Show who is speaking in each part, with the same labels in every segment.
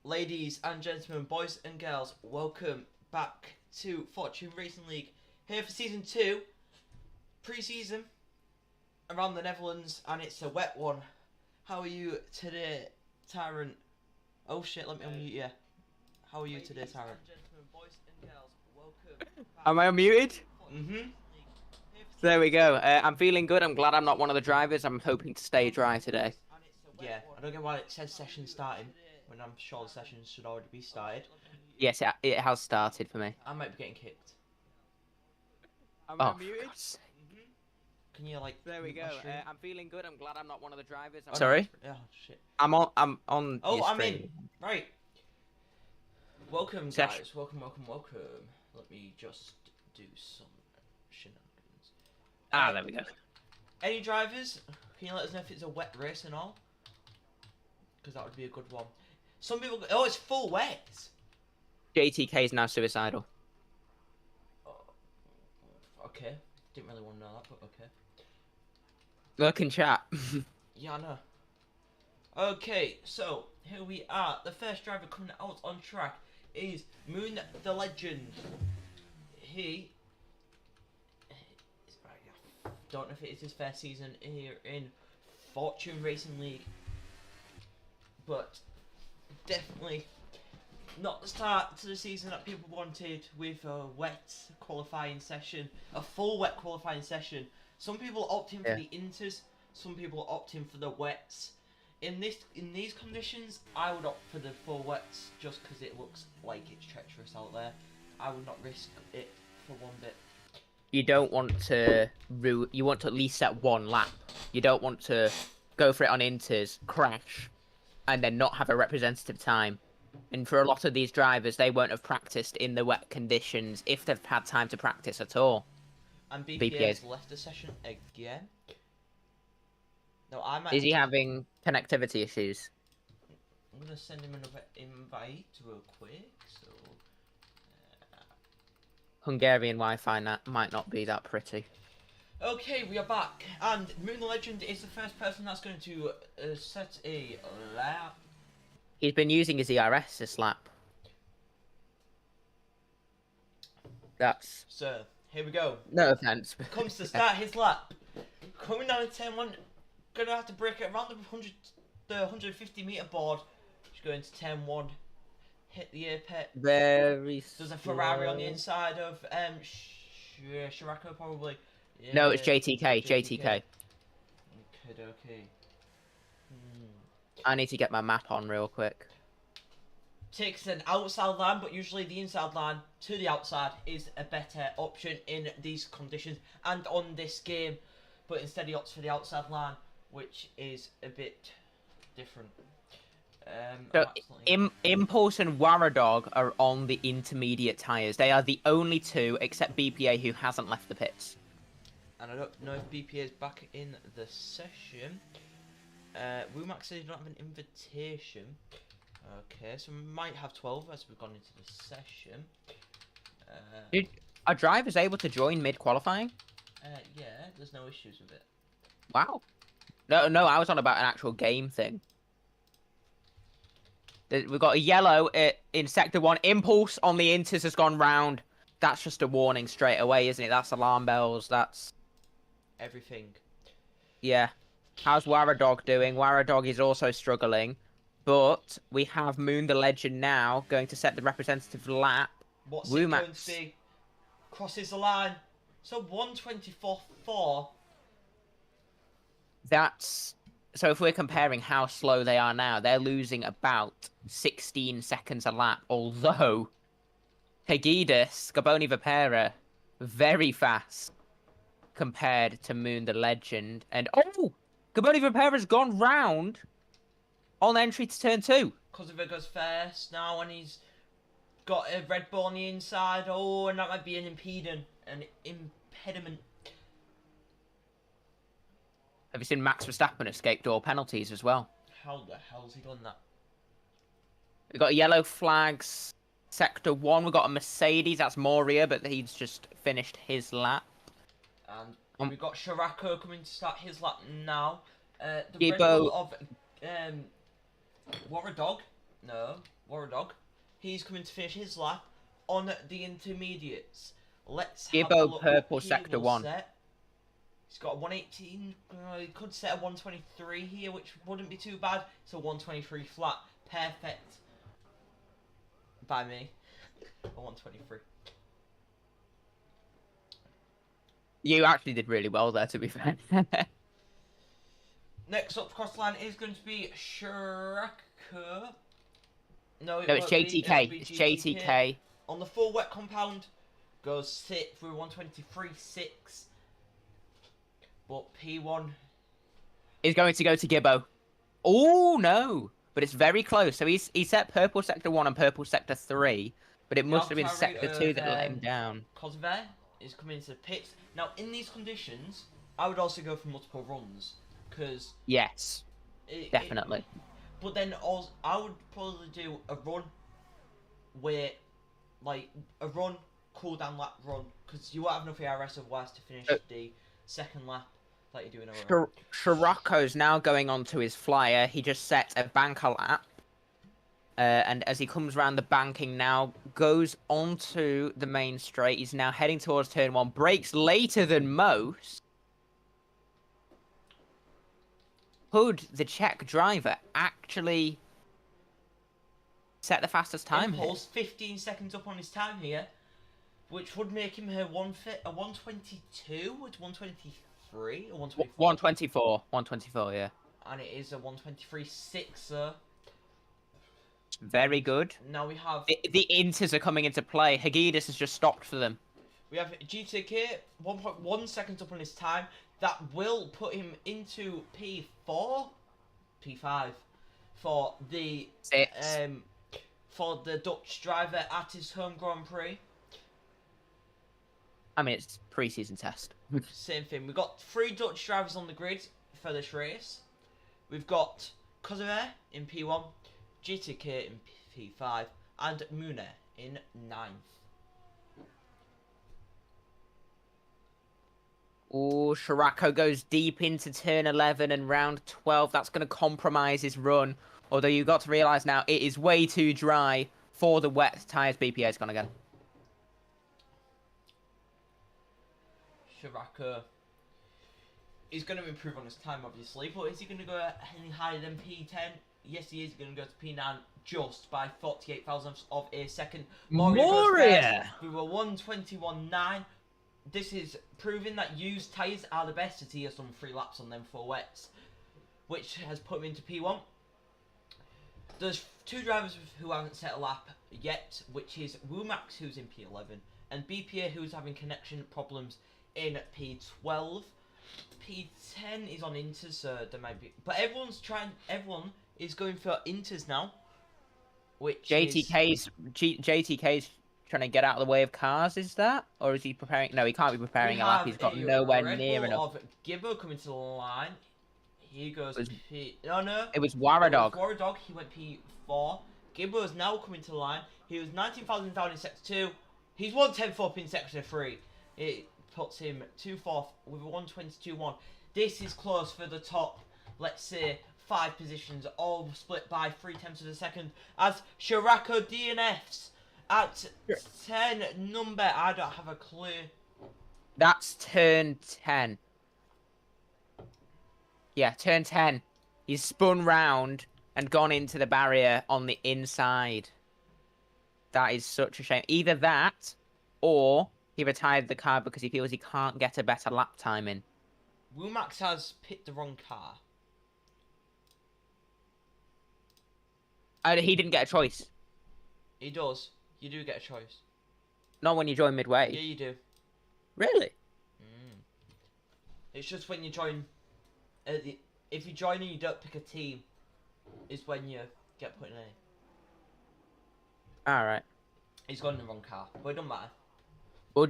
Speaker 1: Ladies and gentlemen, boys and girls, welcome back to Fortune Racing League. Here for season 2, pre-season, around the Netherlands, and it's a wet one. How are you today, Tyrant? Oh shit, let me unmute you. How are you today, Tyrant?
Speaker 2: Am I unmuted?
Speaker 1: Mm-hmm.
Speaker 2: There we go. I'm feeling good. I'm glad I'm not one of the drivers. I'm hoping to stay dry today.
Speaker 1: Yeah, I don't get why it says session starting, when I'm sure the session should already be started.
Speaker 2: Yes, it has started for me.
Speaker 1: I might be getting kicked.
Speaker 2: Am
Speaker 1: I
Speaker 2: I unmuted?
Speaker 1: Can you like?
Speaker 2: There we
Speaker 1: mute my
Speaker 2: go.
Speaker 1: stream?
Speaker 2: I'm feeling good. I'm glad I'm not one of the drivers.
Speaker 1: Oh, no.
Speaker 2: Sorry?
Speaker 1: Oh shit.
Speaker 2: I'm on
Speaker 1: Oh,
Speaker 2: your
Speaker 1: I'm
Speaker 2: stream.
Speaker 1: in. Right. Welcome,
Speaker 2: Session.
Speaker 1: guys. Welcome. Let me just do some shenanigans.
Speaker 2: There we go.
Speaker 1: Any drivers? Can you let us know if it's a wet race and all? Because that would be a good one. Some people. Oh, it's full wet.
Speaker 2: JTK is now suicidal.
Speaker 1: Oh, okay. Didn't really want to know that, but okay.
Speaker 2: Look in chat.
Speaker 1: Yeah, I know. Okay, so here we are. The first driver coming out on track is Moon the Legend. He don't know if it is his first season here in Fortune Racing League, but definitely not the start to the season that people wanted, with a wet qualifying session, a full wet qualifying session. Some people opt in for the inters, some people opt in for the wets. In these conditions, I would opt for the full wets just because it looks like it's treacherous out there. I would not risk it for one bit.
Speaker 2: You don't want to you want to at least set one lap. You don't want to go for it on inters, crash, and then not have a representative time. And for a lot of these drivers, they won't have practiced in the wet conditions if they've had time to practice at all.
Speaker 1: And BPA has left the session again. No, I might.
Speaker 2: Is he having connectivity issues?
Speaker 1: I'm gonna send him another invite real quick. So.
Speaker 2: Hungarian Wi-Fi might not be that pretty.
Speaker 1: Okay, we are back, and Moon the Legend is the first person that's going to set a lap.
Speaker 2: He's been using his ERS this lap. That's...
Speaker 1: So, here we go.
Speaker 2: No offense.
Speaker 1: Comes to start his lap. Coming down to 10-1, gonna have to break it around the 150 meter board. She's going to 10-1. Hit the apex.
Speaker 2: Very
Speaker 1: There's a Ferrari on the inside of Shirako probably. Yeah,
Speaker 2: no, it's JTK.
Speaker 1: Okay.
Speaker 2: I need to get my map on real quick.
Speaker 1: Takes an outside line, but usually the inside line to the outside is a better option in these conditions and on this game. But instead he opts for the outside line, which is a bit different.
Speaker 2: So Impulse and Waradog are on the intermediate tyres. They are the only two, except BPA, who hasn't left the pits.
Speaker 1: And I don't know if BPA is back in the session. Wumax says you don't have an invitation. Okay, so we might have 12 as we've gone into the session.
Speaker 2: Are drivers able to join mid-qualifying?
Speaker 1: Yeah, there's no issues with it.
Speaker 2: Wow. No, I was on about an actual game thing. We've got a yellow in Sector 1. Impulse on the inters has gone round. That's just a warning straight away, isn't it? That's alarm bells. That's...
Speaker 1: everything.
Speaker 2: Yeah. How's Waradog doing? Waradog is also struggling. But we have Moon the Legend now going to set the representative lap.
Speaker 1: What's it going to be? Crosses the line. So 124.4.
Speaker 2: That's... So if we're comparing how slow they are now, they're losing about 16 seconds a lap. Although, Hegidus, Gaboni Vipera, very fast compared to Moon the Legend. And, oh! Gaboni Vipera's gone round on entry to turn 2.
Speaker 1: Kosovo goes first now, and he's got a Red Bull on the inside. Oh, and that might be an impediment.
Speaker 2: Have you seen Max Verstappen escape all penalties as well?
Speaker 1: How the hell's he done that?
Speaker 2: We've got yellow flags. Sector 1, we've got a Mercedes. That's Moria, but he's just finished his lap.
Speaker 1: And we've got Shirako coming to start his lap now. The
Speaker 2: Gibbo...
Speaker 1: Red Bull of... Waradog? No. Waradog. He's coming to finish his lap on the intermediates. Let's have a
Speaker 2: Gibbo,
Speaker 1: look
Speaker 2: purple,
Speaker 1: what he
Speaker 2: sector
Speaker 1: will
Speaker 2: 1.
Speaker 1: set. He's got a 118. He could set a 123 here, which wouldn't be too bad. It's a 123 flat. Perfect. By me. A 123.
Speaker 2: You actually did really well there, to be fair.
Speaker 1: Next up cross line is going to be Shraka. No,
Speaker 2: No, it's
Speaker 1: won't be.
Speaker 2: JTK.
Speaker 1: It'll be
Speaker 2: It's JTK.
Speaker 1: On the full wet compound, goes sit through 123.6. But P1
Speaker 2: Is going to go to Gibbo. Oh, no. But it's very close. So he set purple sector 1 and purple sector 3. But it must have been sector 2 that let him down.
Speaker 1: Kosovo is coming into the pits. Now, in these conditions, I would also go for multiple runs. Because...
Speaker 2: Yes. Definitely.
Speaker 1: But then also, I would probably do a run where, like, a run, cool down lap run. Because you won't have enough ARS otherwise to finish the second lap like you do in a run.
Speaker 2: Scirocco's now going on to his flyer. He just set a banker lap. And as he comes around the banking now, goes onto the main straight. He's now heading towards turn 1. Brakes later than most. Hood, the Czech driver, actually set the fastest time here.
Speaker 1: Impulse 15 seconds up on his time here, which would make him a 122 or 123 or 124.
Speaker 2: 124. 124, yeah.
Speaker 1: And it is a 123.6.
Speaker 2: Very good.
Speaker 1: Now we have
Speaker 2: the inters are coming into play. Hagidis has just stopped for them.
Speaker 1: We have GTK 1.1 seconds up on his time. That will put him into P4, P5 for the
Speaker 2: 6.
Speaker 1: For the Dutch driver at his home Grand Prix.
Speaker 2: I mean, it's pre-season test.
Speaker 1: Same thing. We've got 3 Dutch drivers on the grid for this race. We've got Kosovo in P1, GTK in P5, and Mune in 9th.
Speaker 2: Oh, Scirocco goes deep into turn 11 and round 12. That's going to compromise his run. Although you've got to realise now, it is way too dry for the wet tyres. BPA is gone again.
Speaker 1: Scirocco is going to improve on his time, obviously. But is he going to go any higher than P10? Yes, he is going to go to P9 just by 48 thousandths of a second.
Speaker 2: Moria!
Speaker 1: We were 121.9. This is proving that used tyres are the best, as he has done 3 laps on them 4 wets, which has put him into P1. There's 2 drivers who haven't set a lap yet, which is Womax, who's in P11, and BPA, who's having connection problems in P12. P10 is on inters, so there might be... But everyone is going for inters now, which
Speaker 2: JTK's trying to get out of the way of cars, is that? Or is he preparing? No, he can't be preparing a lap. He's got nowhere near enough.
Speaker 1: Of Gibbo coming to the line. He goes P... Oh, no.
Speaker 2: It was Waradog.
Speaker 1: Waradog, he went P4. Gibbo is now coming to the line. He was 19,000 down in Sector 2. He's 1/10 up in Sector 3. It puts him 2/4 with a 122.1. This is close for the top, let's say, 5 positions, all split by 0.3 of a second, as Scirocco DNFs at 10 number. I don't have a clue.
Speaker 2: That's turn 10. Yeah, turn 10. He's spun round and gone into the barrier on the inside. That is such a shame. Either that, or he retired the car because he feels he can't get a better lap time in.
Speaker 1: Womax has picked the wrong car.
Speaker 2: He didn't get a choice.
Speaker 1: He does. You do get a choice.
Speaker 2: Not when you join midway.
Speaker 1: Yeah, you do.
Speaker 2: Really?
Speaker 1: It's just when you join... if you join and you don't pick a team, is when you get put in a...
Speaker 2: Alright.
Speaker 1: He's gone in the wrong car, but it doesn't matter.
Speaker 2: Well,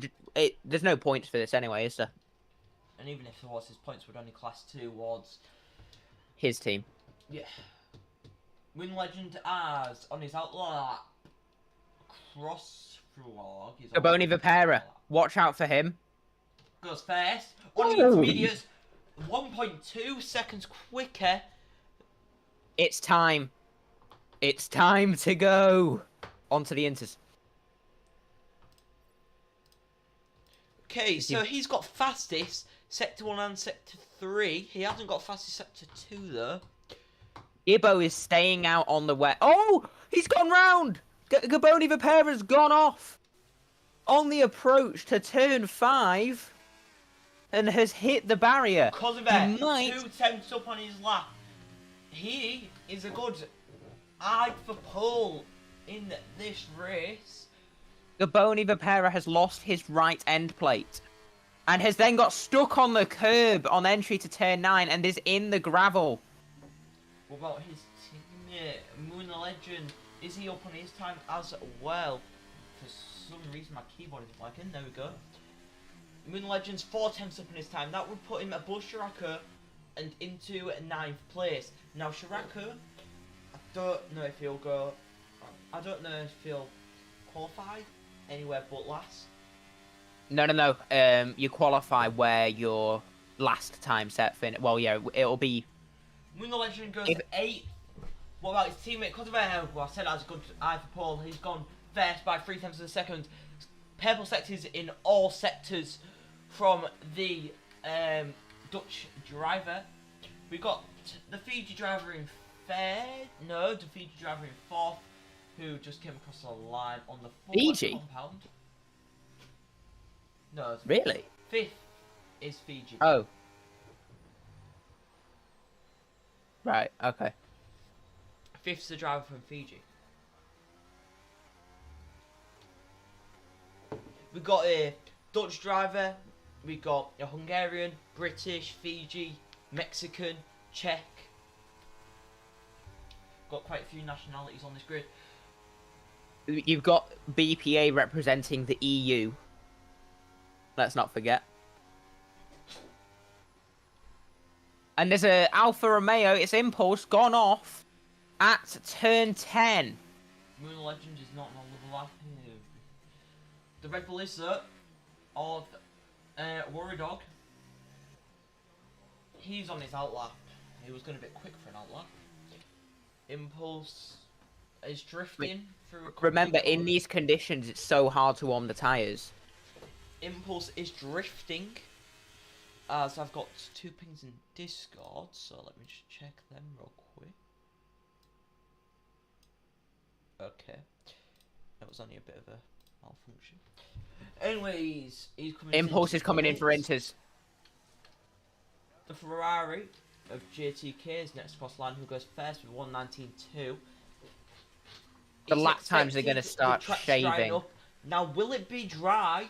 Speaker 2: there's no points for this anyway, is there?
Speaker 1: And even if there was, his points would only class towards...
Speaker 2: his team.
Speaker 1: Yeah. Win Legend as, on his outlaw, Crossfrog.
Speaker 2: Gaboni Vipera. Watch out for him.
Speaker 1: Goes first. On the intermediates, 1.2 seconds quicker.
Speaker 2: It's time. It's time to go. On to the Inters.
Speaker 1: Okay, so he's got fastest sector 1 and sector 3. He hasn't got fastest sector 2 though.
Speaker 2: Gibbo is staying out on the wet. Oh, he's gone round. Gaboni Vipera's gone off on the approach to turn 5 and has hit the barrier.
Speaker 1: Kosovet, 2 tenths up on his lap. He is a good eye for pole in this race.
Speaker 2: Gaboni Vipera has lost his right end plate and has then got stuck on the curb on entry to turn 9 and is in the gravel.
Speaker 1: What about his teammate, Moon the Legend? Is he up on his time as well? For some reason my keyboard is working. There we go. Moon the Legend's 4 tenths up on his time. That would put him above Shirako and into 9th place. Now Shirako, I don't know if he'll go. I don't know if he'll qualify anywhere but last.
Speaker 2: No. You qualify where your last time set fin. Well, yeah, it'll be.
Speaker 1: Moon the Legend goes 8th. What about his teammate Kosovo? Well, I said that was a good eye for Paul. He's gone first by 3 tenths of a second. Purple sectors in all sectors from the Dutch driver. We got the Fiji driver in third. No, the Fiji driver in 4th, who just came across the line on the 4th
Speaker 2: Fiji?
Speaker 1: compound. No,
Speaker 2: Really?
Speaker 1: 5th is Fiji.
Speaker 2: Oh. Right. Okay.
Speaker 1: 5th's the driver from Fiji. We got a Dutch driver. We got a Hungarian, British, Fiji, Mexican, Czech. Got quite a few nationalities on this grid.
Speaker 2: You've got BPA representing the EU. Let's not forget. And there's a Alfa Romeo. Its impulse gone off at turn 10.
Speaker 1: Moon Legend is not on the lap here. The Red Bull is that of Worry Dog. He's on his outlap. He was going to be quick for an outlap. Impulse is drifting through.
Speaker 2: Remember, in these conditions, it's so hard to warm the tyres.
Speaker 1: Impulse is drifting. So I've got 2 pings in Discord, so let me just check them real quick. Okay. That was only a bit of a malfunction. Anyways, he's coming.
Speaker 2: Impulse is coming in for Inters.
Speaker 1: The Ferrari of JTK is next across line, who goes first with 1:19.2.
Speaker 2: The lap times are going to start shaving.
Speaker 1: Now, will it be dry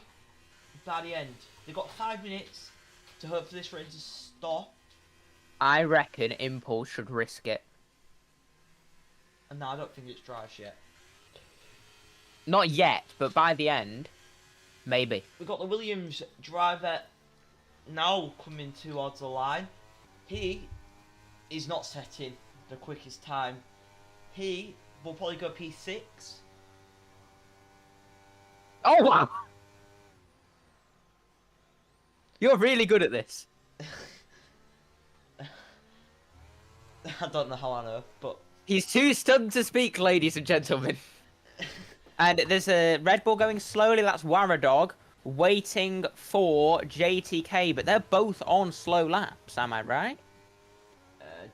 Speaker 1: by the end? They've got 5 minutes to hope for this rain to stop.
Speaker 2: I reckon Impulse should risk it.
Speaker 1: And no, I don't think it's dry as yet.
Speaker 2: Not yet, but by the end, maybe.
Speaker 1: We've got the Williams driver now coming towards the line. He is not setting the quickest time. He will probably go P6.
Speaker 2: Oh, wow! You're really good at this.
Speaker 1: I don't know how I know, but...
Speaker 2: He's too stunned to speak, ladies and gentlemen. And there's a Red Bull going slowly. That's Waradog waiting for JTK, but they're both on slow laps. Am I right?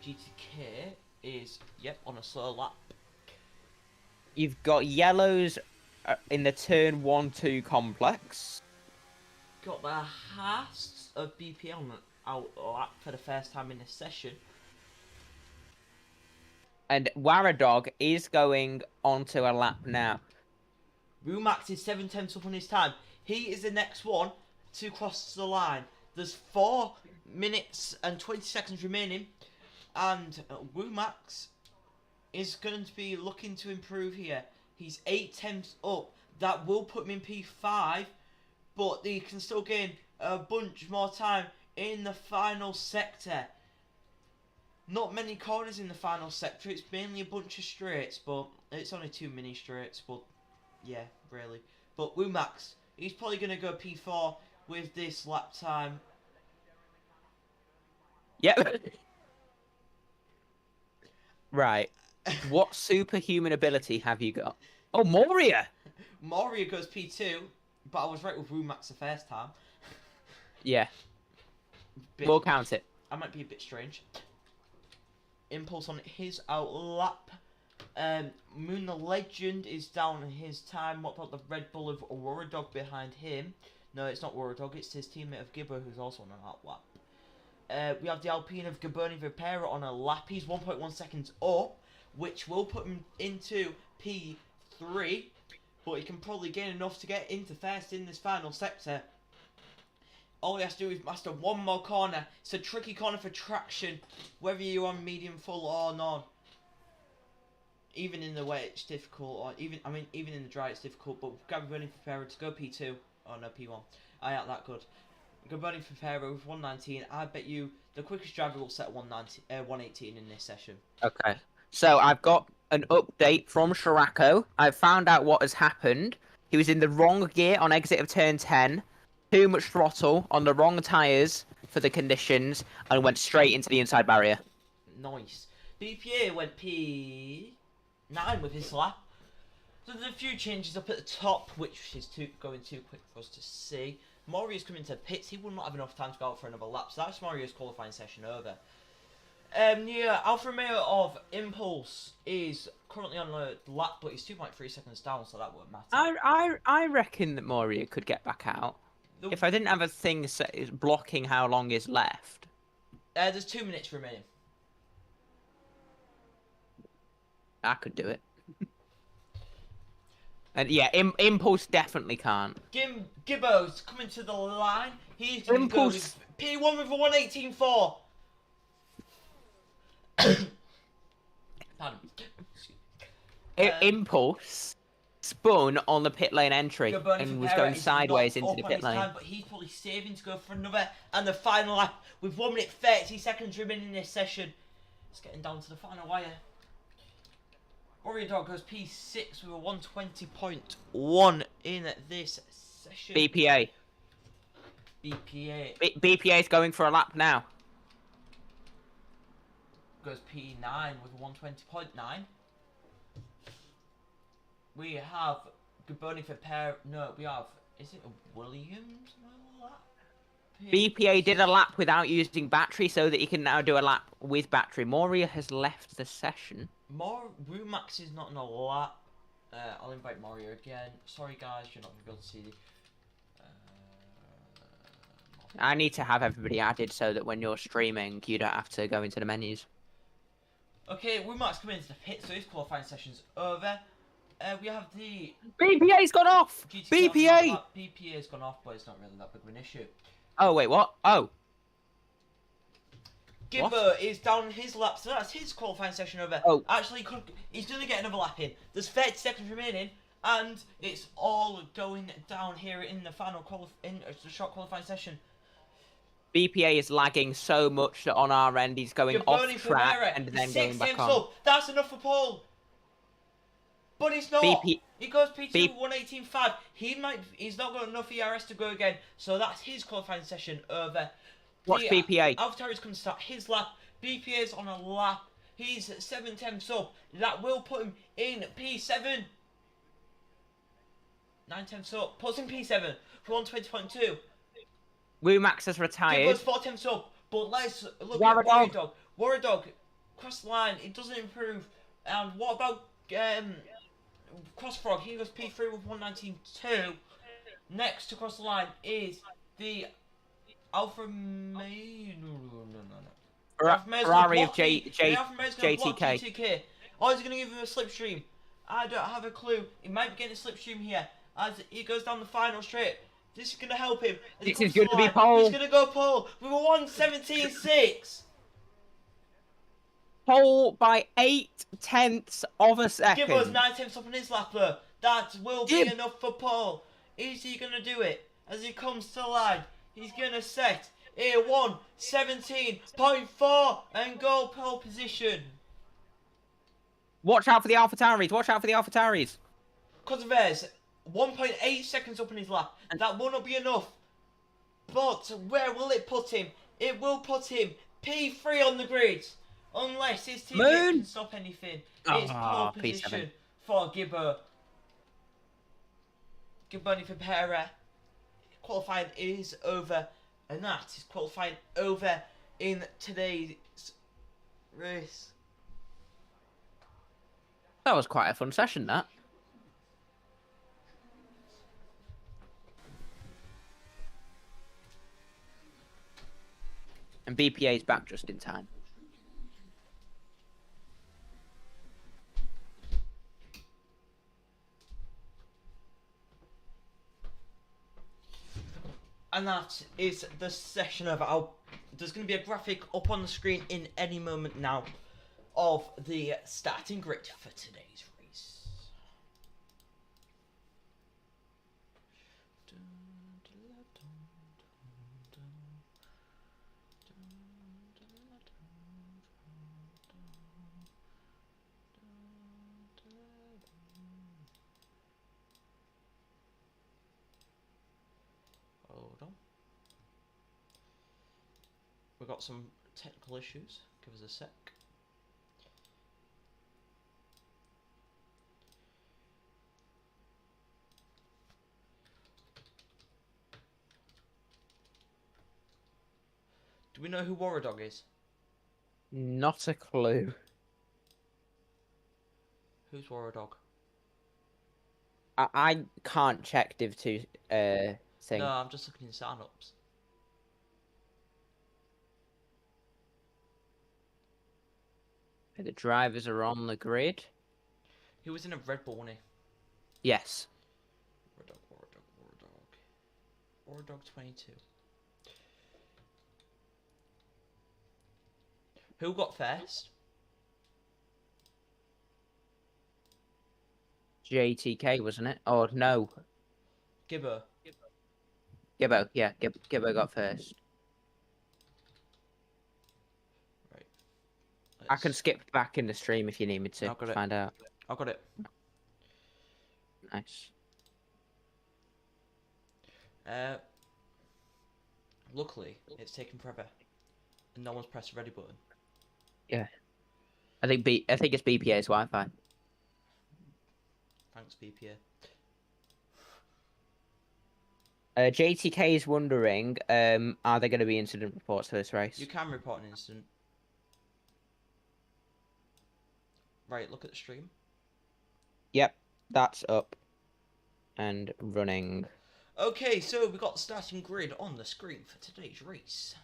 Speaker 1: GTK is, yep, on a slow lap.
Speaker 2: You've got yellows in the turn 1-2 complex.
Speaker 1: Got the Haas of BP on out lap for the first time in this session.
Speaker 2: And Waradog is going onto a lap now.
Speaker 1: Rumax is 7 tenths up on his time. He is the next one to cross the line. There's 4 minutes and 20 seconds remaining. And Rumax is going to be looking to improve here. He's 8 tenths up. That will put him in P5. But he can still gain a bunch more time in the final sector. Not many corners in the final sector. It's mainly a bunch of straights. But it's only 2 mini straights. But yeah, really. But Rumax, he's probably going to go P4 with this lap time.
Speaker 2: Yep. Right. What superhuman ability have you got? Oh, Moria!
Speaker 1: Moria goes P2, but I was right with Rumax the first time.
Speaker 2: Yeah,
Speaker 1: Bit,
Speaker 2: we'll count it.
Speaker 1: I might be a bit strange. Impulse on his outlap. Moon the Legend is down his time. What about the Red Bull of Aurora Dog behind him? No, it's not Aurora Dog, it's his teammate of Gibber who's also on an outlap. We have the Alpine of Gaberni Vipera on a lap. He's 1.1 seconds up, which will put him into P3, but he can probably gain enough to get into first in this final sector. All he has to do is master one more corner. It's a tricky corner for traction, whether you're on medium, full, or none. Even in the wet, it's difficult, or even in the dry, it's difficult. But Gaberni Vipera to go P2, oh no, P1. I ain't that good. Gaberni Vipera with 119. I bet you the quickest driver will set 118 in this session.
Speaker 2: Okay. So I've got an update from Shirako. I've found out what has happened. He was in the wrong gear on exit of turn 10. Too much throttle on the wrong tyres for the conditions and went straight into the inside barrier.
Speaker 1: Nice. BPA went P9 with his lap. So there's a few changes up at the top, which is going too quick for us to see. Moria's coming to pits. He will not have enough time to go out for another lap, so that's Moria's qualifying session over. Yeah, Alfa Romeo of Impulse is currently on a lap, but he's 2.3 seconds down, so that won't matter.
Speaker 2: I reckon that Moria could get back out. If I didn't have a thing blocking how long is left.
Speaker 1: There's 2 minutes remaining.
Speaker 2: I could do it. And yeah, Impulse definitely can't.
Speaker 1: Gibbo's coming to the line. He's going to go with P1 with a 118.4. Pardon.
Speaker 2: Impulse spun on the pit lane entry and was going sideways into the pit lane.
Speaker 1: Time, but he's probably saving to go for another and the final lap with 1 minute 30 seconds remaining in this session. It's getting down to the final wire. Warrior Dog goes P6 with a 120.1 in this session.
Speaker 2: BPA. BPA is going for a lap now.
Speaker 1: Goes P9 with a 120.9. We have Gaberni for pair. No, we have. Is it a Williams lap?
Speaker 2: BPA did a lap without using battery, so that he can now do a lap with battery. Moria has left the session.
Speaker 1: Rumax is not in a lap. I'll invite Moria again. Sorry guys, you're not going to be able to see.
Speaker 2: I need to have everybody added so that when you're streaming, you don't have to go into the menus.
Speaker 1: Okay, Rumax coming into the pit, so his qualifying session's over. We have the
Speaker 2: BPA's gone off.
Speaker 1: BPA's gone off, but it's not really that big of an issue.
Speaker 2: Oh wait, what? Oh.
Speaker 1: Gibber is down his lap, so that's his qualifying session over.
Speaker 2: Oh.
Speaker 1: Actually, he's going to get another lap in. There's 30 seconds remaining, and it's all going down here in the final the short qualifying session.
Speaker 2: BPA is lagging so much that on our end he's going off track and then going back on.
Speaker 1: That's enough for Paul. But it's not. He goes P2 118.5. He's not got enough ERS to go again, so that's his qualifying session over.
Speaker 2: What's BPA?
Speaker 1: AlphaTauri's going to start his lap. BPA's on a lap. He's 7 tenths up. That will put him in P7. 9 tenths up. Puts him P7 for 120.2.
Speaker 2: Rumax has retired.
Speaker 1: He goes 4 tenths up. But let's look at Warrior Dog. Warrior Dog, cross the line. It doesn't improve. And what about Crossfrog? He goes P3 with 119.2. Next to cross the line is the Alfa
Speaker 2: Ferrari of JTK.
Speaker 1: Oh, he's going to give him a slipstream. I don't have a clue. He might be getting a slipstream here as he goes down the final straight. This is going to help him.
Speaker 2: This is going to be pole.
Speaker 1: He's going to go pole with a 117.6.
Speaker 2: Pole by 8 tenths of a second.
Speaker 1: Give us 9 tenths up on his lap though. That will be enough for pole. Is he going to do it? As he comes to the line, he's going to set a 117.4 and go pole position.
Speaker 2: Watch out for the AlphaTauris. Watch out for the AlphaTauris.
Speaker 1: Because there's 1.8 seconds up on his lap. And that will not be enough. But where will it put him? It will put him P3 on the grid Unless his teammate
Speaker 2: Moon!
Speaker 1: can stop anything. It's pole
Speaker 2: Ah, P7.
Speaker 1: position for Gibbo. Gibboni Pereira. Qualifying is over, and that is qualifying over in today's race.
Speaker 2: That was quite a fun session, that. And BPA's back just in time.
Speaker 1: And that is the session of our... There's going to be a graphic up on the screen in any moment now of the starting grid for today's race. Hold on. We've got some technical issues. Give us a sec. Do we know who Waradog is?
Speaker 2: Not a clue.
Speaker 1: Who's Waradog?
Speaker 2: I can't check Div2 thing.
Speaker 1: No, I'm just looking in sign-ups.
Speaker 2: The drivers are on the grid.
Speaker 1: He was in a Red Bull, wasn't he?
Speaker 2: Yes.
Speaker 1: Waradog 22. Who got first?
Speaker 2: JTK, wasn't it? Oh, no.
Speaker 1: Gibbo.
Speaker 2: Gibbo, yeah. Gibbo got first.
Speaker 1: Right.
Speaker 2: I can skip back in the stream if you need me to
Speaker 1: I've got it.
Speaker 2: find out.
Speaker 1: I've got it.
Speaker 2: Nice.
Speaker 1: Luckily, it's taken forever, and no one's pressed the ready button.
Speaker 2: Yeah. I think it's BPA's Wi-Fi.
Speaker 1: Thanks, BPA.
Speaker 2: JTK is wondering, are there going to be incident reports for this race?
Speaker 1: You can report an incident. Right, look at the stream.
Speaker 2: Yep, that's up and running.
Speaker 1: Okay, so we got the starting grid on the screen for today's race.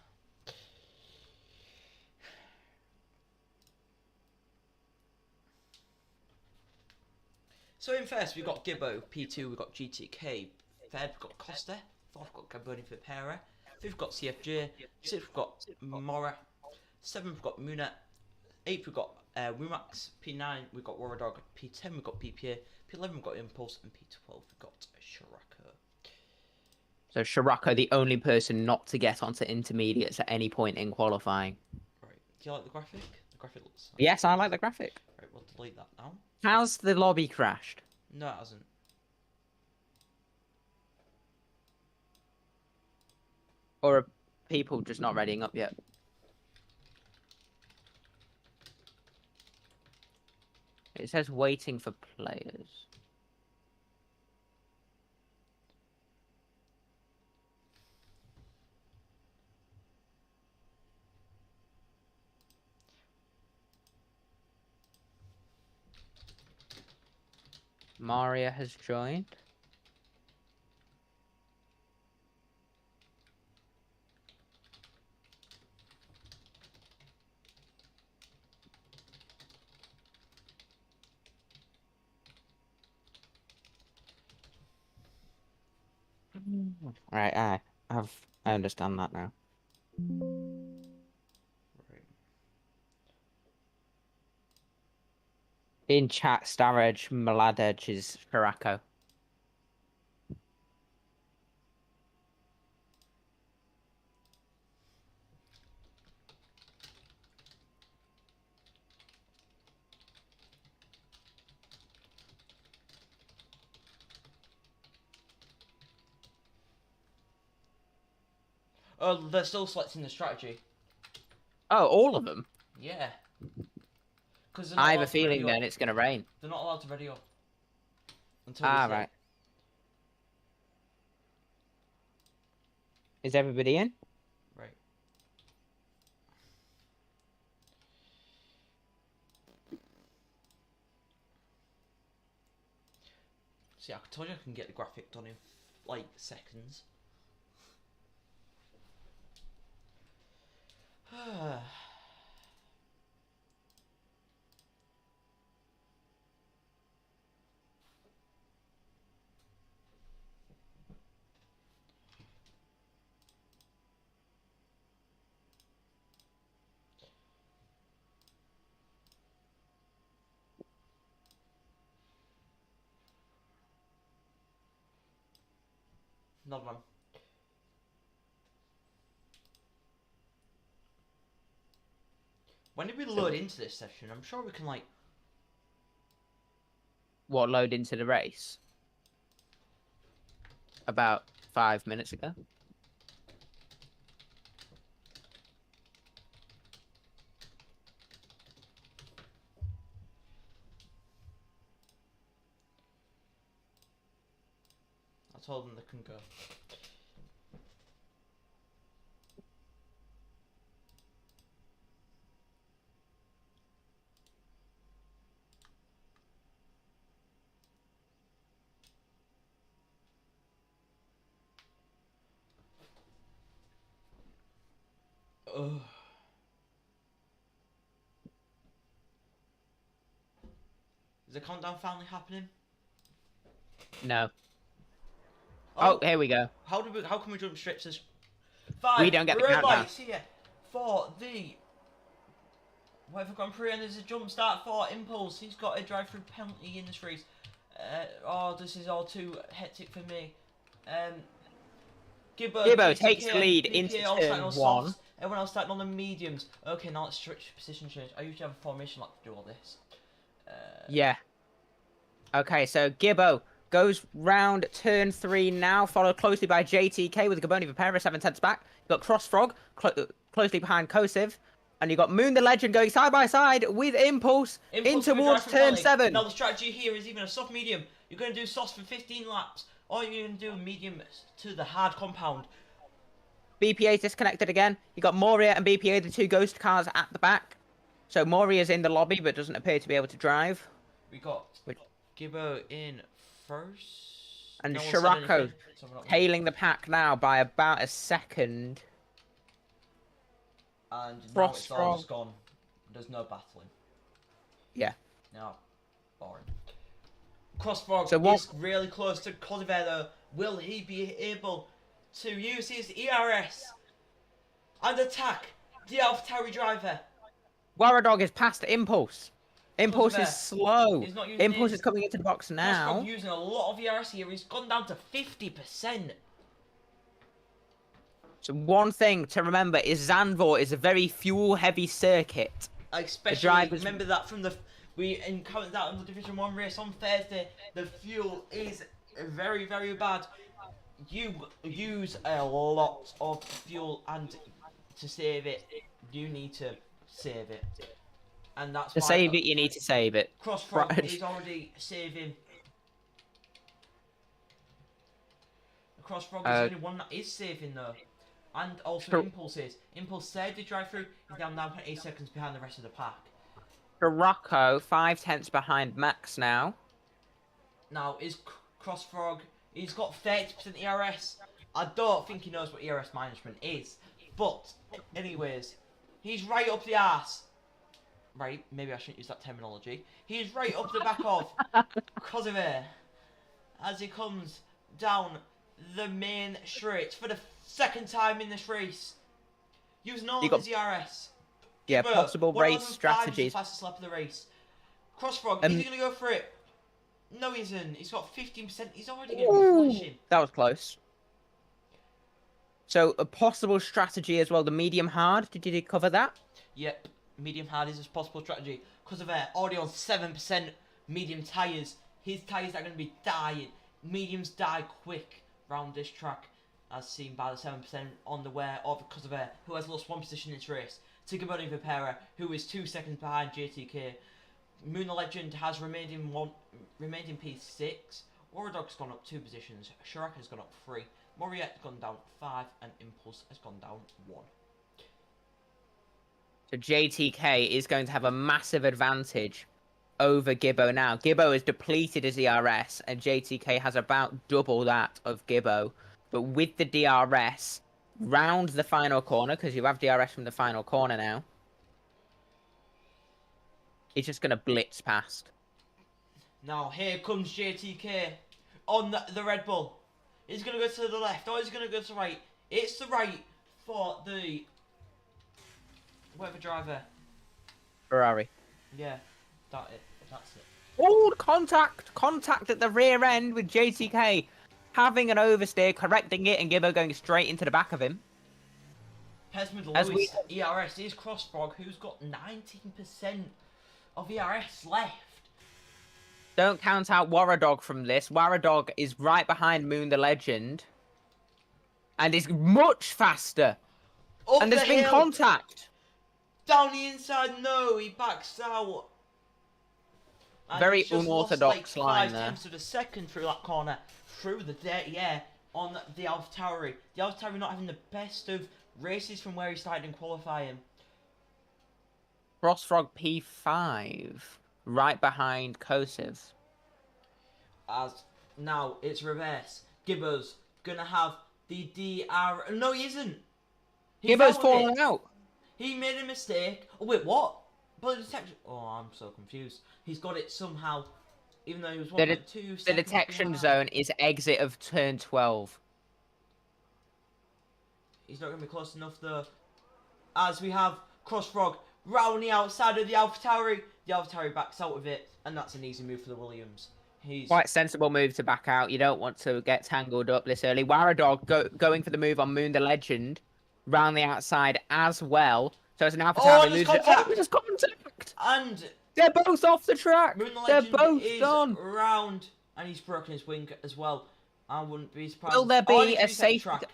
Speaker 1: So in first, we've got Gibbo. P2, we've got GTK. Third, we've got Costa. Fourth, we've got Gaboni Pereira. Fifth, we've got CFJ. Sixth, we've got Mora. Seventh, we've got Muna. Eighth, we've got Wimax. P9, we've got Waradog. P10, we've got PPA. P11, we've got Impulse. And P12, we've got Shirako.
Speaker 2: So Shirako, the only person not to get onto intermediates at any point in qualifying.
Speaker 1: Right, do you like the graphic? The graphic looks...
Speaker 2: Yes, I like the graphic.
Speaker 1: Right, we'll delete that now.
Speaker 2: How's the lobby crashed?
Speaker 1: No, it hasn't.
Speaker 2: Or are people just not readying up yet? It says waiting for players. Maria has joined. Right, I understand that now.
Speaker 1: Right.
Speaker 2: In chat, Starage Mladej is Shirako.
Speaker 1: Oh, they're still selecting the strategy.
Speaker 2: Oh, all of them?
Speaker 1: Yeah. Because
Speaker 2: I have a feeling then it's going to rain.
Speaker 1: They're not allowed to radio. Until
Speaker 2: Ah,
Speaker 1: this day.
Speaker 2: right. Is everybody in?
Speaker 1: Right. See, I told you I can get the graphic done in like seconds. Another one. When did we load into this session? I'm sure we can like...
Speaker 2: What, load into the race? About 5 minutes ago.
Speaker 1: I told them they can go. Ugh. Is the countdown finally happening?
Speaker 2: No. Oh, here we go.
Speaker 1: How can we jump straight to this? 5.
Speaker 2: We don't get the
Speaker 1: red
Speaker 2: countdown.
Speaker 1: lights here for the whatever Grand Prix, and there's a jump start for Impulse. He's got a drive-through penalty in this race. Oh, this is all too hectic for me.
Speaker 2: Gibbo takes the lead into turn 1.
Speaker 1: Everyone else starting on the mediums. Okay, now let's switch position change. I usually have a formation like to do all this.
Speaker 2: Yeah. Okay, so Gibbo goes round turn 3 now, followed closely by JTK with Gaboni Vipera 7/10 back. You've got Cross Frog closely behind Kosiv. And you've got Moon the Legend going side by side with Impulse in towards turn 7.
Speaker 1: Now the strategy here is even a soft medium. You're going to do soft for 15 laps. Or you're going to do medium to the hard compound.
Speaker 2: BPA disconnected again. You got Moria and BPA, the 2 ghost cars at the back. So Moria's in the lobby but doesn't appear to be able to drive.
Speaker 1: We got Gibbo in first.
Speaker 2: And Scirocco tailing the pack now by about a second.
Speaker 1: And now it's all just gone. There's no battling.
Speaker 2: Yeah.
Speaker 1: No. Boring. Crossfrog is really close to Codiver though. Will he be able to use his ERS and attack the AlphaTauri driver?
Speaker 2: Waradog is past Impulse. Impulse is slow. Impulse is coming into the box now.
Speaker 1: Crossfrog using a lot of ERS here. He's gone down to 50%. So
Speaker 2: one thing to remember is Zandvoort is a very fuel-heavy circuit.
Speaker 1: Especially remember that from we encountered that in the Division 1 race on Thursday. The fuel is very, very bad. You use a lot of fuel, and to save it, you need to save it. And that's
Speaker 2: to save it, you need to save it.
Speaker 1: Crossfrog is already saving. Crossfrog is the only one that is saving though. And also Impulse is. Impulse said to drive through, he's down 8 seconds behind the rest of the pack.
Speaker 2: Rocco, 5/10 behind Max now.
Speaker 1: Now, is Crossfrog, he's got 30% ERS. I don't think he knows what ERS management is. But, anyways, he's right up the arse. Right, maybe I shouldn't use that terminology. He's right up the back of Kosovo as he comes down the main straight for the second time in this race. Using all of his ERS.
Speaker 2: Yeah, possible race strategies.
Speaker 1: Fastest lap of the race. Crossfrog, is he going to go for it? No, he isn't. He's got 15%. He's already going to be flashing.
Speaker 2: That was close. So, a possible strategy as well, the medium hard. Did you cover that?
Speaker 1: Yep, medium hard is a possible strategy. Because of already on 7% medium tyres. His tyres are going to be dying. Mediums die quick round this track, as seen by the 7% on the wear of Kosovo, who has lost 1 position in this race. To Gaboni Vipera, who is 2 seconds behind JTK. Moon the Legend has remained in P6. Waradog's gone up 2 positions. Shiraka's gone up 3. Moriet's gone down 5, and Impulse has gone down 1.
Speaker 2: So JTK is going to have a massive advantage over Gibbo now. Gibbo has depleted his DRS, and JTK has about double that of Gibbo. But with the DRS, round the final corner, because you have DRS from the final corner now, he's just going to blitz past.
Speaker 1: Now, here comes JTK on the Red Bull. He's going to go to the left, or he's going to go to the right. It's the right for the... whatever driver.
Speaker 2: Ferrari.
Speaker 1: Yeah, that's it.
Speaker 2: Oh, contact at the rear end with JTK having an oversteer, correcting it, and Gibbo going straight into the back of him.
Speaker 1: Pesman Lewis, ERS is Crossfrog, who's got 19% of ERS left.
Speaker 2: Don't count out Waradog from this. Waradog is right behind Moon the Legend, and is much faster.
Speaker 1: Up
Speaker 2: And there's been
Speaker 1: hill.
Speaker 2: contact.
Speaker 1: Down the inside, no, he backs out. And
Speaker 2: Very
Speaker 1: he's just
Speaker 2: unorthodox
Speaker 1: lost,
Speaker 2: line
Speaker 1: 5
Speaker 2: there.
Speaker 1: tenths of a second through that corner, through the dirty air on the AlphaTauri. The AlphaTauri not having the best of races from where he started in qualifying.
Speaker 2: Crossfrog P5, right behind Kosiv.
Speaker 1: As now it's reverse. Gibbo's gonna have the DR. No, he isn't. He's
Speaker 2: Gibbo's
Speaker 1: out of
Speaker 2: falling
Speaker 1: it.
Speaker 2: out.
Speaker 1: He made a mistake. Oh wait, what? But the detection. Oh, I'm so confused. He's got it somehow, even though he was 1.2 seconds.
Speaker 2: The detection
Speaker 1: behind.
Speaker 2: zone is exit of turn 12.
Speaker 1: He's not gonna be close enough though. As we have Crossfrog round the outside of the AlphaTauri. The AlphaTauri backs out of it, and that's an easy move for the Williams. He's
Speaker 2: Quite sensible move to back out. You don't want to get tangled up this early. Waradog going for the move on Moon the Legend, round the outside as well. So it's an AlphaTauri
Speaker 1: and there's
Speaker 2: losing.
Speaker 1: contact!
Speaker 2: Oh, there's contact!
Speaker 1: and
Speaker 2: They're both off the track.
Speaker 1: Moon the
Speaker 2: They're
Speaker 1: Legend
Speaker 2: both
Speaker 1: is
Speaker 2: done.
Speaker 1: round, and he's broken his wing as well. I wouldn't be surprised.
Speaker 2: Will there
Speaker 1: Oh,
Speaker 2: be
Speaker 1: he's
Speaker 2: a
Speaker 1: reset the
Speaker 2: safe?
Speaker 1: track.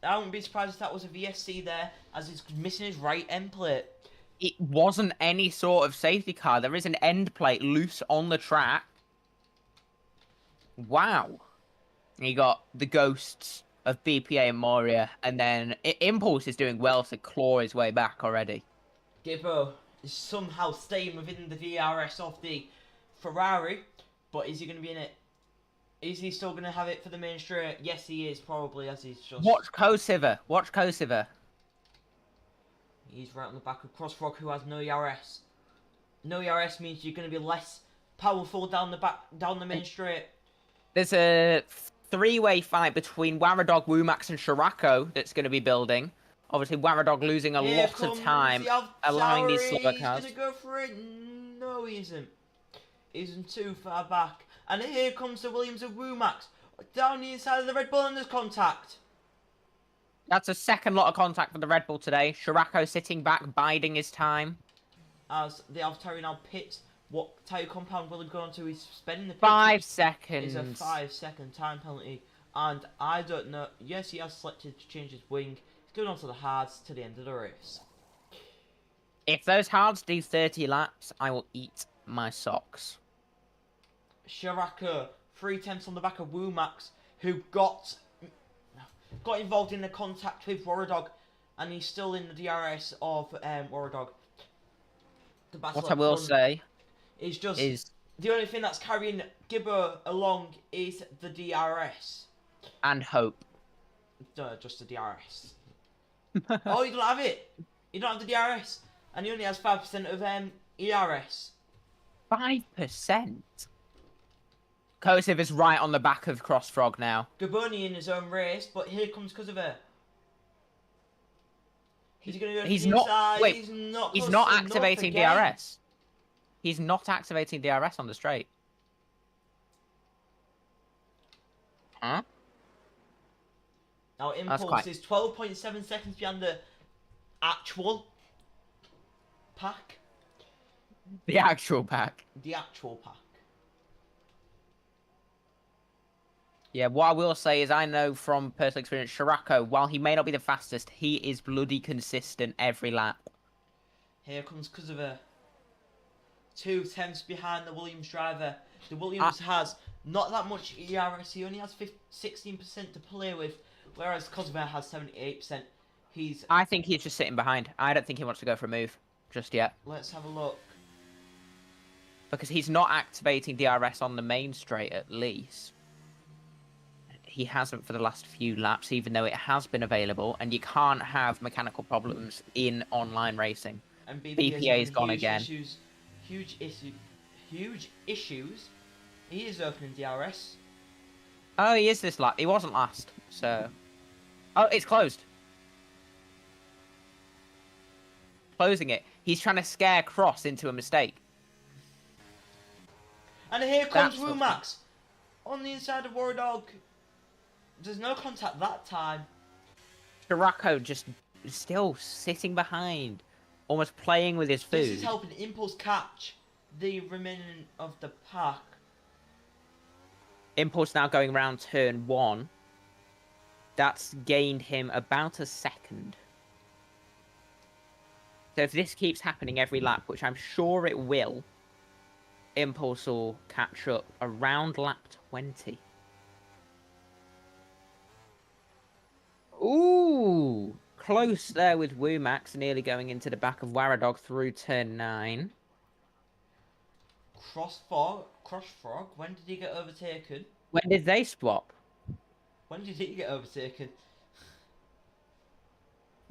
Speaker 1: I wouldn't be surprised if that was a VSC there, as he's missing his right end plate.
Speaker 2: It wasn't any sort of safety car. There is an end plate loose on the track. Wow. And you got the ghosts of BPA and Moria, and then Impulse is doing well to claw his way back already.
Speaker 1: Gibbo is somehow staying within the DRS of the Ferrari, but is he going to be in it? Is he still going to have it for the main straight? Yes, he is, probably, as he's just...
Speaker 2: Watch Kosiver. Watch Kosiver.
Speaker 1: He's right on the back of Crossfrog, who has no ERS. No ERS means you're going to be less powerful down the main straight.
Speaker 2: There's a three-way fight between Waradog, Wumax, and Shirako that's going to be building. Obviously, Waradog losing a
Speaker 1: Here
Speaker 2: lot of
Speaker 1: comes
Speaker 2: time,
Speaker 1: the
Speaker 2: allowing these
Speaker 1: AlphaTauri.
Speaker 2: slower cars.
Speaker 1: He's going to go for it. No, he isn't. He isn't too far back. And here comes the Williams of Wumax. Down the inside of the Red Bull, and there's contact.
Speaker 2: That's a second lot of contact for the Red Bull today. Shirako sitting back, biding his time.
Speaker 1: As the AlphaTauri now pits, what tyre compound will he go on to? He's spending the pit.
Speaker 2: 5 seconds.
Speaker 1: It's a 5-second time penalty. And I don't know. Yes, he has selected to change his wing. He's going on to the hards to the end of the race.
Speaker 2: If those hards do 30 laps, I will eat my socks.
Speaker 1: Shiraka, 3 tenths on the back of Wumax, who got involved in a contact with Waradog, and he's still in the DRS of Waradog. The battle
Speaker 2: What I will say
Speaker 1: is just
Speaker 2: is,
Speaker 1: the only thing that's carrying Gibbo along is the DRS.
Speaker 2: and hope.
Speaker 1: Just the DRS. Oh, you don't have it. You don't have the DRS, and he only has 5% of ERS.
Speaker 2: 5%? Kosiv is right on the back of Crossfrog now.
Speaker 1: Gaboni in his own race, but here comes Kosovo. He's going to go
Speaker 2: He's
Speaker 1: to the
Speaker 2: not-
Speaker 1: inside.
Speaker 2: wait,
Speaker 1: He's not,
Speaker 2: He's
Speaker 1: close
Speaker 2: not
Speaker 1: enough
Speaker 2: activating
Speaker 1: again.
Speaker 2: DRS. He's not activating DRS on the straight. Huh?
Speaker 1: Now Impulse
Speaker 2: quite-
Speaker 1: is 12.7 seconds behind the actual pack.
Speaker 2: The actual pack.
Speaker 1: The actual pack.
Speaker 2: Yeah, what I will say is I know from personal experience, Shirako, while he may not be the fastest, he is bloody consistent every lap.
Speaker 1: Here comes Kosovo. 2 tenths behind the Williams driver. The Williams has not that much ERS. He only has 16% to play with, whereas Kosovar has 78%.
Speaker 2: I think he's just sitting behind. I don't think he wants to go for a move just yet.
Speaker 1: Let's have a look.
Speaker 2: Because he's not activating DRS on the main straight, at least. He hasn't for the last few laps, even though it has been available, and you can't have mechanical problems in online racing.
Speaker 1: And
Speaker 2: BPA's gone again.
Speaker 1: Huge issues. He is opening DRS.
Speaker 2: Oh, he is this lap. He wasn't last, so... Oh, it's closed. Closing it. He's trying to scare Cross into a mistake.
Speaker 1: And here comes Womax. On the inside of Waradog. There's no contact that time.
Speaker 2: Scirocco just still sitting behind. Almost playing with his food.
Speaker 1: This is helping Impulse catch the remaining of the pack.
Speaker 2: Impulse now going around turn 1. That's gained him about a second. So if this keeps happening every lap, which I'm sure it will, Impulse will catch up around lap 20. Ooh! Close there with Womax, nearly going into the back of Waradog through turn 9.
Speaker 1: Crossfrog, when did he get overtaken?
Speaker 2: When did they swap?
Speaker 1: When did he get overtaken?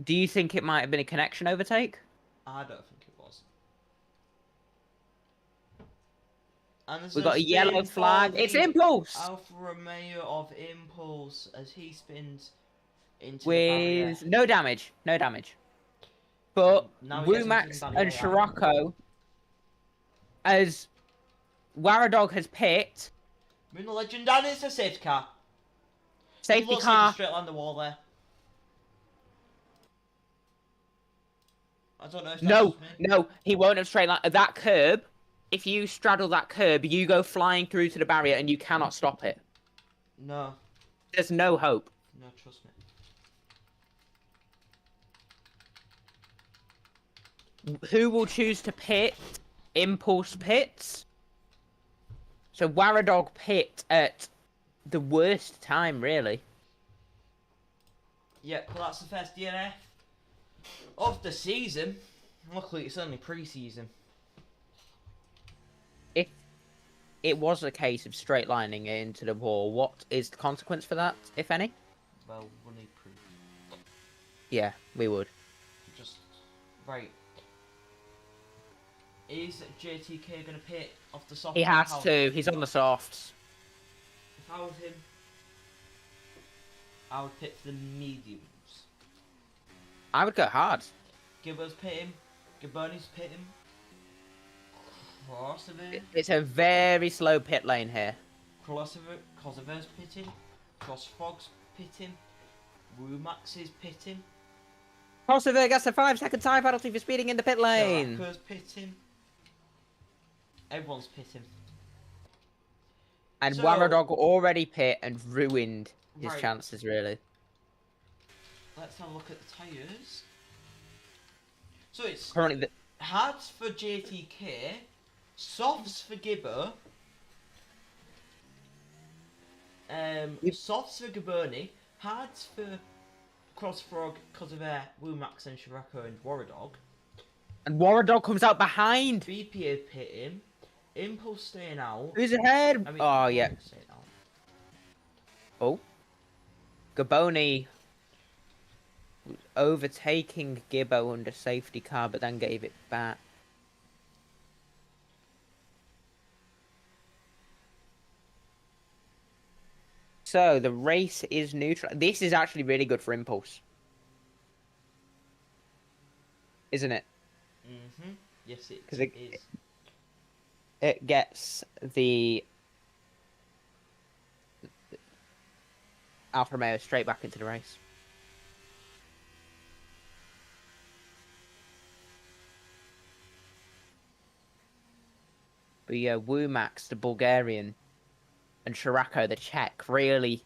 Speaker 2: Do you think it might have been a connection overtake?
Speaker 1: I don't think it was. And
Speaker 2: We've got a yellow flag. It's Impulse!
Speaker 1: Alfa Romeo of Impulse as he spins into
Speaker 2: with
Speaker 1: the
Speaker 2: no damage. No damage. But
Speaker 1: now
Speaker 2: Womax and Scirocco, as Waradog has picked.
Speaker 1: Moon the Legend, and it's a safety car.
Speaker 2: Safety
Speaker 1: car.
Speaker 2: car.
Speaker 1: Like straight line the wall there. I don't know if that's
Speaker 2: no, he won't have straight line. That curb, if you straddle that curb, you go flying through to the barrier and you cannot stop it.
Speaker 1: No.
Speaker 2: There's no hope.
Speaker 1: No, trust me.
Speaker 2: Who will choose to pit? Impulse pits. So Waradog pit at the worst time, really.
Speaker 1: Yeah, well, that's the first DNF of the season. Luckily, it's only pre-season.
Speaker 2: If it was a case of straight lining it into the wall, what is the consequence for that, if any?
Speaker 1: Well, we need proof.
Speaker 2: Yeah, we would.
Speaker 1: Just right. Is JTK gonna pit off the soft?
Speaker 2: He has to. He's on the softs.
Speaker 1: If I was him, I would pit the mediums.
Speaker 2: I would go hard.
Speaker 1: Gibbo's pit him. Gaboni's pit him. Crossover.
Speaker 2: It's a very slow pit lane here.
Speaker 1: Kosovar's pitting. Crossfrog's pitting. Womax is pitting.
Speaker 2: Kosovar gets a 5-second time penalty for speeding in the pit lane.
Speaker 1: Scirocco's pitting. Everyone's pitting.
Speaker 2: And Waradog already pit and ruined his chances, really.
Speaker 1: Let's have a look at the tyres. So it's
Speaker 2: Currently
Speaker 1: hards for JTK, softs for Gibbo, softs for Gaboni, hards for Crossfrog, Kosovar, Womax and Scirocco and Waradog.
Speaker 2: And Waradog comes out behind.
Speaker 1: BPA pitting, Impulse staying out.
Speaker 2: Who's ahead? Oh, yeah.
Speaker 1: Out.
Speaker 2: Oh. Gaboni overtaking Gibbo under safety car, but then gave it back. So, the race is neutral. This is actually really good for Impulse. Isn't it?
Speaker 1: Mm-hmm. Yes, it is.
Speaker 2: It gets the Alfa Romeo straight back into the race. But yeah, Womax, the Bulgarian, and Scirocco, the Czech, really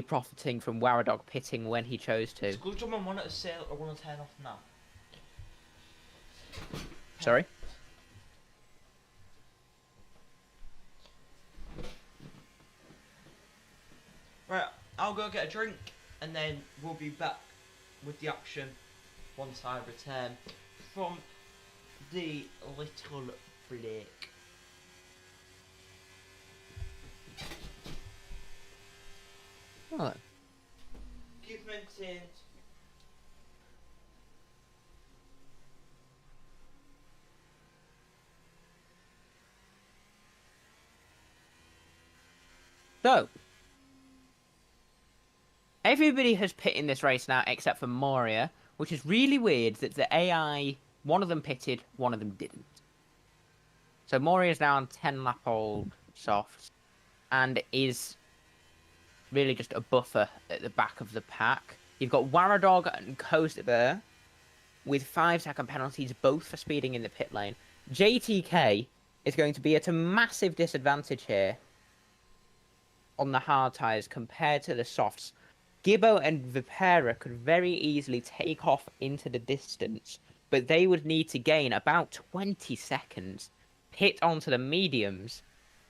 Speaker 2: profiting from Waradog pitting when he chose to.
Speaker 1: It's good job on 1 out of sale or 1 out of 10 off now.
Speaker 2: Sorry?
Speaker 1: I'll go get a drink, and then we'll be back with the action once I return from the little break.
Speaker 2: Oh.
Speaker 1: Keep maintained.
Speaker 2: So, everybody has pit in this race now except for Moria, which is really weird that the AI, one of them pitted, one of them didn't. So Moria is now on 10 lap old softs and is really just a buffer at the back of the pack. You've got Waradog and Kosovo with 5-second penalties, both for speeding in the pit lane. JTK is going to be at a massive disadvantage here on the hard tyres compared to the softs. Gibbo and Vipera could very easily take off into the distance, but they would need to gain about 20 seconds, hit onto the mediums,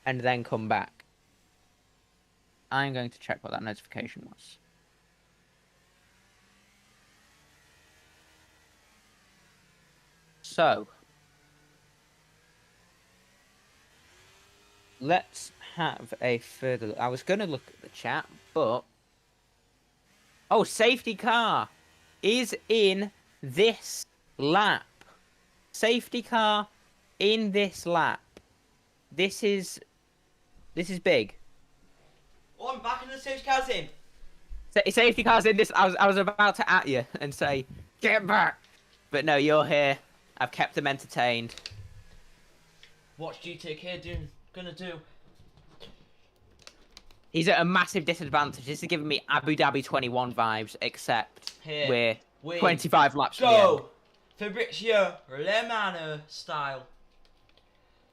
Speaker 2: and then come back. I'm going to check what that notification was. So, let's have a further look. I was going to look at the chat, but... Oh, safety car is in this lap. Safety car in this lap. This is big.
Speaker 1: Oh, I'm back in the safety car's in.
Speaker 2: Safety car's in this. I was about to at you and say, get back. But no, you're here. I've kept them entertained.
Speaker 1: What's GTK gonna do?
Speaker 2: He's at a massive disadvantage. This is giving me Abu Dhabi 21 vibes, except
Speaker 1: Here,
Speaker 2: we're 25 laps from
Speaker 1: go! Fabrizio Romano style.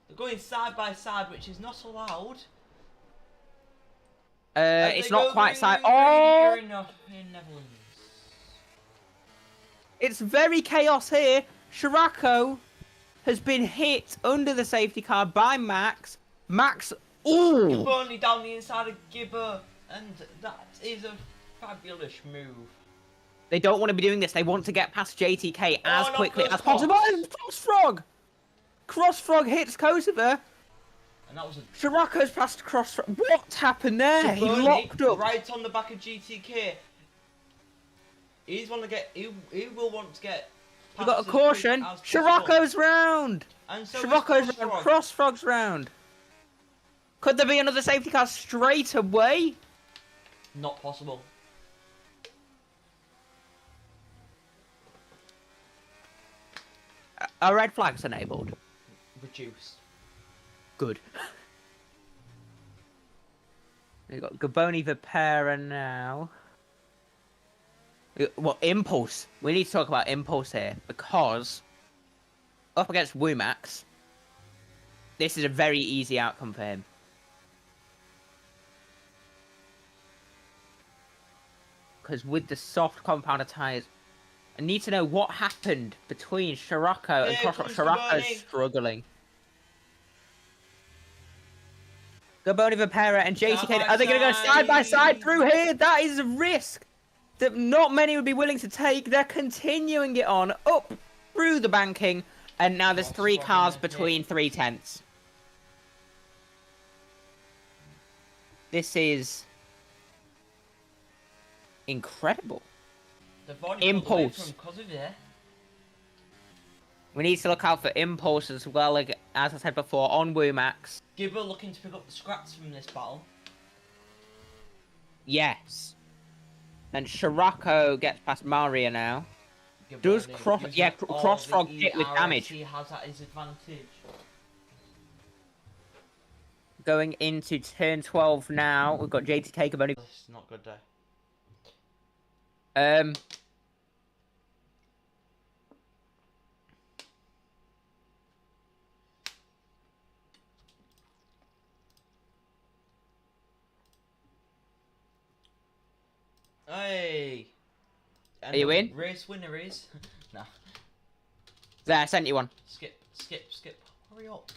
Speaker 1: They're going side by side, which is not allowed.
Speaker 2: It's not quite side. Oh!
Speaker 1: In Netherlands.
Speaker 2: It's very chaos here. Scirocco has been hit under the safety car by Max. Max, ooh!
Speaker 1: Only down the inside of Gibber, and that is a fabulous move.
Speaker 2: They don't want to be doing this. They want to get past JTK as quickly as possible. Crossfrog! Crossfrog hits Kosovo.
Speaker 1: And that was a...
Speaker 2: Scirocco's past Crossfrog. What happened there? He locked up.
Speaker 1: Right on the back of GTK. He's want to get... He will want to get...
Speaker 2: We got a caution. Scirocco's round.
Speaker 1: And so
Speaker 2: Scirocco's round. Crossfrog's round. Could there be another safety car straight away?
Speaker 1: Not possible.
Speaker 2: Are red flags enabled?
Speaker 1: Reduced.
Speaker 2: Good. We've got Gaboni Vipera now. Well, Impulse. We need to talk about Impulse here, because up against Wumax, this is a very easy outcome for him. Because with the soft compounder tyres, I need to know what happened between Scirocco and Crossfrog. Scirocco's struggling. Gaboni Vipera and JTK, are they going to go side by side through here? That is a risk that not many would be willing to take. They're continuing it on up through the banking, and now there's 3 cars between 3 tenths. This is incredible. Impulse. We need to look out for Impulse as well, as I said before, on Wumax.
Speaker 1: Gibber looking to pick up the scraps from this battle.
Speaker 2: Yes. And Scirocco gets past Maria now. Does Crossfrog hit with damage?
Speaker 1: He has at his advantage.
Speaker 2: Going into turn 12 now. We've got JTK Gaboni.
Speaker 1: This is not good day. Hey!
Speaker 2: Are you in?
Speaker 1: Race winner is. Nah.
Speaker 2: There, I sent you one.
Speaker 1: Skip. Hurry up.